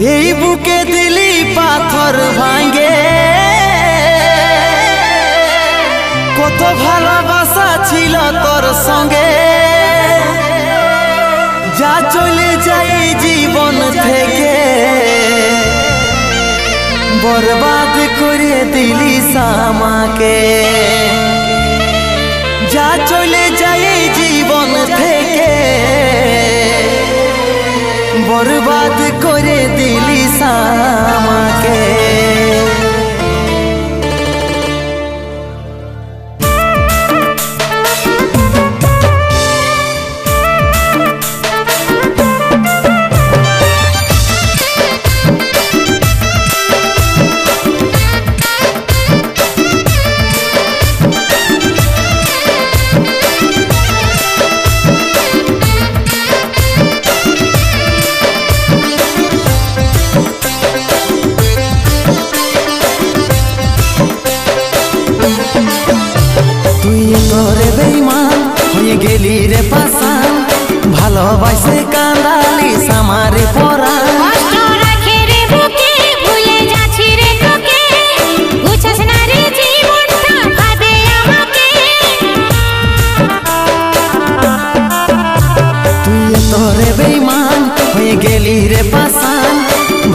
এই বুকে দিলি পাথর ভাঙে, কত ভালোবাসা ছিল তোর সঙ্গে, যা চলে যাই জীবন থেকে বরবাদ করে দিলি আমাকে। যা চলে যাই জীবন থেকে বরবাদ করে দিলি আমাকে। গেলি রে পাশান, ভালোবাসে কান্দালি সামারে পরা, কষ্ট রাখে রে বুকে, ভুলে যাচ্ছি রে তোকে, বুঝছস না রে জীবনটা ভাবে আমাকে। তুই তোরে বেঈমান হয়ে গেলি রে পাশান,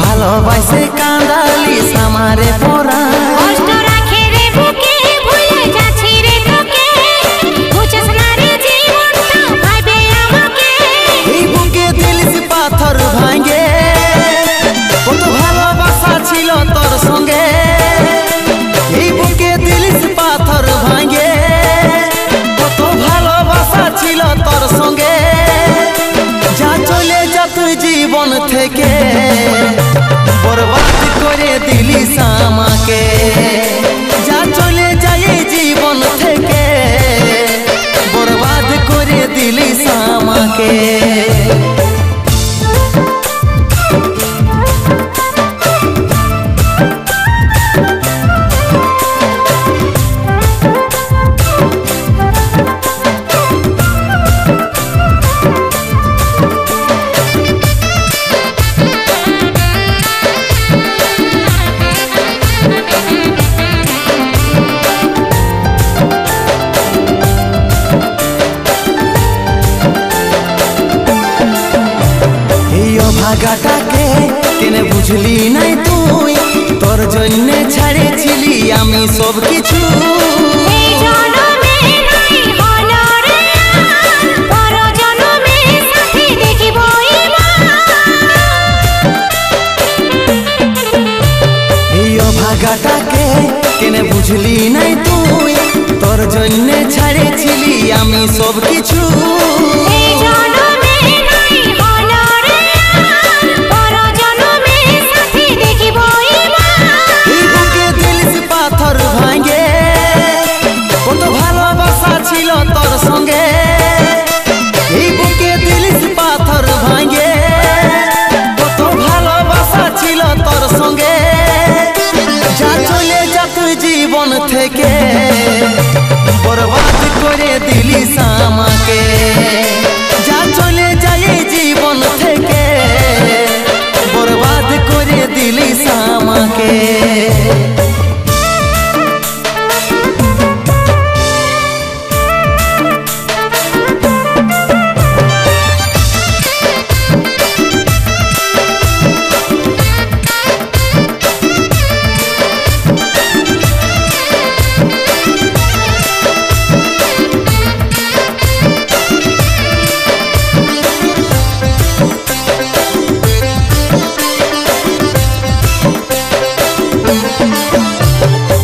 ভালোবাসে কান্দালি সামারে পরা, কষ্ট রাখে রে বুকে, ভুলে যাচ্ছি রে তোকে, বুঝছস না রে জীবনটা ভাবে আমাকে। এই বুকে দিলি পাথর ভাঙে, কত ভালোবাসা ছিল তোর সঙ্গে, এই বুকে দিলি পাথর ভাঙে, কত ভালোবাসা ছিল তোর সঙ্গে, যা চলে যা তুই জীবন থেকে বরবাদ করে দিলি আমাকে। যা চলে যায় জীবন থেকে বরবাদ করে দিলি আমাকে। ভাগাটাকে কেনে বুঝলি নাই তুই, তোর জন্য ছাড়েছিলি আমি সব কিছু। এই জনমে নাই হলো রে আর, পর জনমে সাথে দেখিব এই ভাগাটাকে কেনে বুঝলি নাই তুই, তোর জন্য ছাড়েছিলি আমি সব কিছু। এই জনমে নাই হলো রে আর, পর জনমে সাথে দেখিব এই বুকে দিলি পাথর ভাঙে, কত ভালোবাসা ছিল তোর সঙ্গে, এই বুকে দিলি পাথর ভাঙে, কত ভালোবাসা ছিল তোর সঙ্গে, যা চলে যা তুই জীবন থেকে বরবাদ করে দিলি আমাকে। যা চলে যায় জীবন থেকে বরবাদ করে দিলি আমাকে।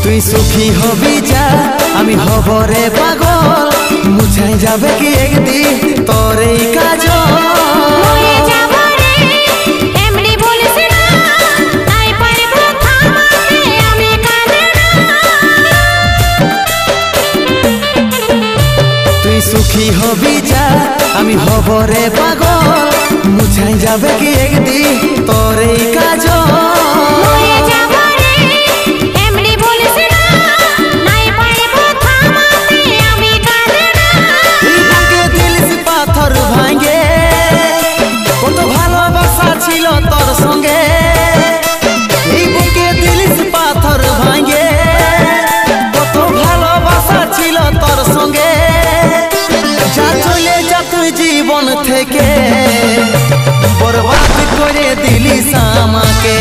তুই সুখী হবি যা, আমি হব রে পাগল, মুছাই যাবে কি একদিন তোর এই কাজল। মরে যাব রে এমনি বলিস না, তাই পারব থামাতে আমি কাঁদনা। তুই সুখী হবি যা, আমি হব রে পাগল, মুছাই যাবে কি একদিন তোর এই কাজল। মরে যাব রে এমনি বলিস না, তাই পারব থামাতে আমি কাঁদনা। এই বুকে দিলি পাথর ভাঙে, কত ভালোবাসা ছিল তোর সঙ্গে, জীবন থেকে বরবাদ করে দিলি আমাকে।